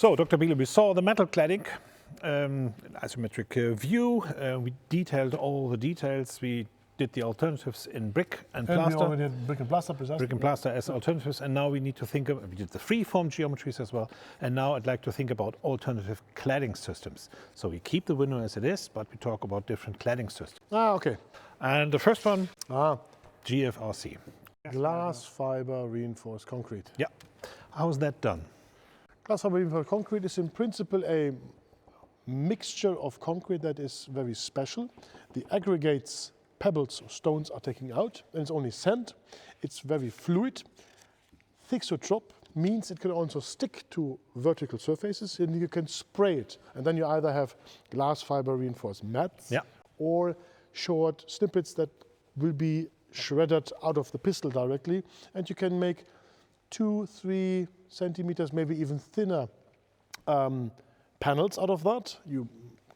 So, Dr. Biele, we saw the metal cladding, isometric view. We detailed all the details. We did the alternatives in brick and plaster. We already had brick and plaster, precisely. Brick and plaster as alternatives, and now we need to think of, we did the freeform geometries as well, and now I'd like to think about alternative cladding systems. So we keep the window as it is, but we talk about different cladding systems. Ah, okay. And the first one, GFRC. Glass fiber reinforced concrete. Yeah. How is that done? Glass fiber reinforced concrete is in principle a mixture of concrete that is very special. The aggregates, pebbles or stones are taken out, and it's only sand. It's very fluid. Thixotrop means it can also stick to vertical surfaces, and you can spray it. And then you either have glass fiber reinforced mats or short snippets that will be shredded out of the pistol directly, and you can make 2-3 centimeters, maybe even thinner panels out of that. You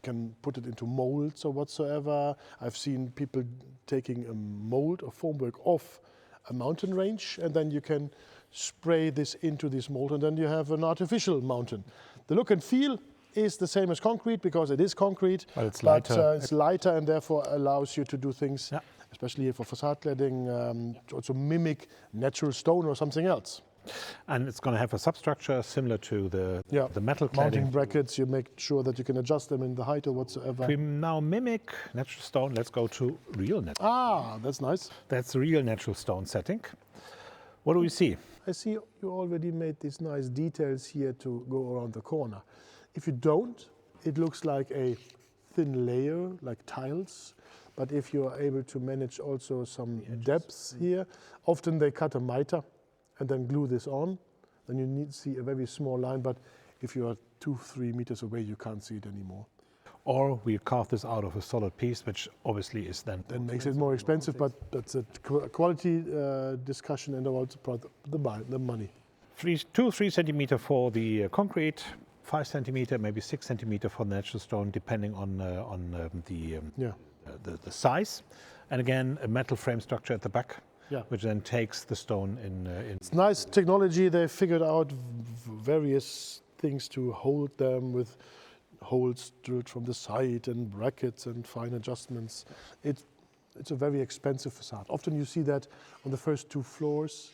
can put it into molds or whatsoever. I've seen people taking a mold or formwork off a mountain range, and then you can spray this into this mold, and then you have an artificial mountain. The look and feel is the same as concrete because it is concrete, but it's lighter. But, it's lighter and therefore allows you to do things, especially for facade cladding, to also mimic natural stone or something else. And it's going to have a substructure similar to the metal cladding. Mounting brackets, you make sure that you can adjust them in the height or whatsoever. If we now mimic natural stone, let's go to real natural. Ah, that's nice. That's real natural stone setting. What do we see? I see you already made these nice details here to go around the corner. If you don't, it looks like a thin layer, like tiles. But if you are able to manage also some depths here, often they cut a mitre and then glue this on, then you need to see a very small line, but if you are 2-3 meters away, you can't see it anymore. Or we carve this out of a solid piece, which obviously is then makes it more expensive, but that's a quality discussion and about the money. 2-3 centimeter for the concrete, 5 centimeter, maybe 6 centimeter for the natural stone, depending on the size. And again, a metal frame structure at the back, which then takes the stone in. It's nice technology. They figured out various things to hold them with holes drilled from the side and brackets and fine adjustments. It's a very expensive facade. Often you see that on the first 2 floors,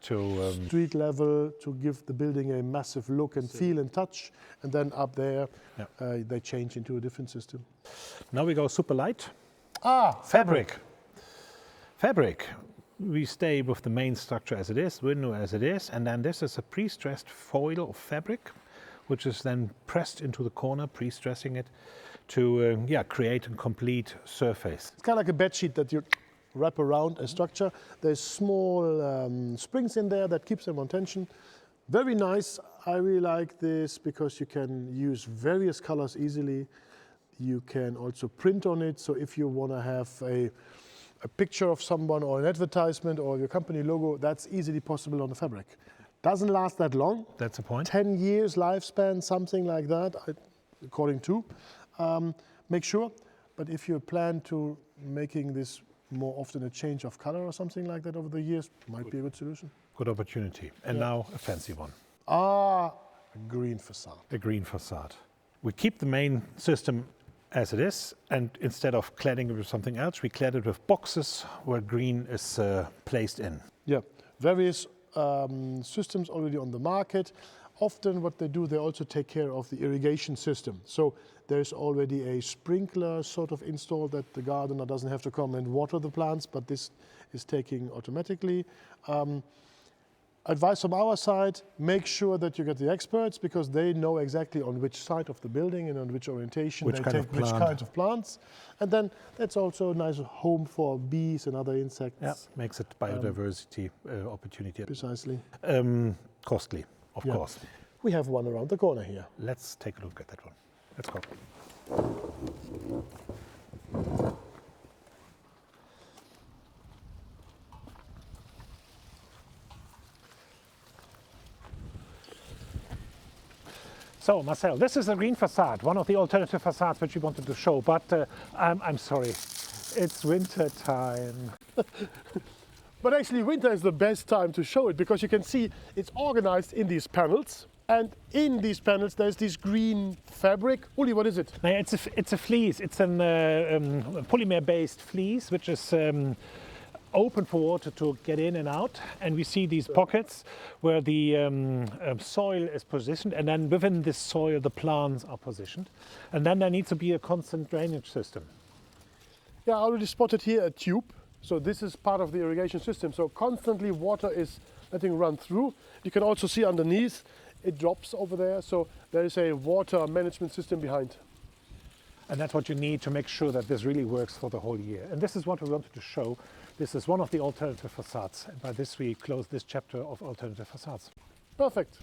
street level, to give the building a massive look and feel and touch, and then up there they change into a different system. Now we go super light. Fabric. Fabric. We stay with the main structure as it is, window as it is, and then this is a pre-stressed foil of fabric, which is then pressed into the corner, pre-stressing it to create a complete surface. It's kind of like a bed sheet that you wrap around a structure. There's small springs in there that keeps them on tension. Very nice. I really like this because you can use various colors easily. You can also print on it. So if you want to have a picture of someone or an advertisement or your company logo, that's easily possible on the fabric. Doesn't last that long. That's the point. 10 years lifespan, something like that, according to. Make sure. But if you plan to making this more often a change of color or something like that over the years, might be a good solution. Good opportunity. And now a fancy one. A green facade. A green facade. We keep the main system as it is, and instead of cladding it with something else, we clad it with boxes where green is placed in. Yeah, various systems already on the market. Often what they do, they also take care of the irrigation system. So there's already a sprinkler sort of installed that the gardener doesn't have to come and water the plants, but this is taking automatically. Advice from our side, make sure that you get the experts because they know exactly on which side of the building and on which orientation which kinds of plants. And then that's also a nice home for bees and other insects. Yeah, makes it biodiversity opportunity. Precisely. Costly, of course. We have one around the corner here. Let's take a look at that one. Let's go. So, Marcel, this is a green facade, one of the alternative facades which we wanted to show, but I'm sorry, it's winter time. But actually winter is the best time to show it because you can see it's organized in these panels And in these panels, there's this green fabric. Uli, what is it? Now, it's a fleece. It's a polymer-based fleece, which is open for water to get in and out. And we see these pockets where the soil is positioned, and then within this soil, the plants are positioned. And then there needs to be a constant drainage system. Yeah, I already spotted here a tube. So this is part of the irrigation system. So constantly water is letting run through. You can also see underneath, it drops over there. So there is a water management system behind. And that's what you need to make sure that this really works for the whole year. And this is what we wanted to show. This is one of the alternative facades. And by this, we close this chapter of alternative facades. Perfect.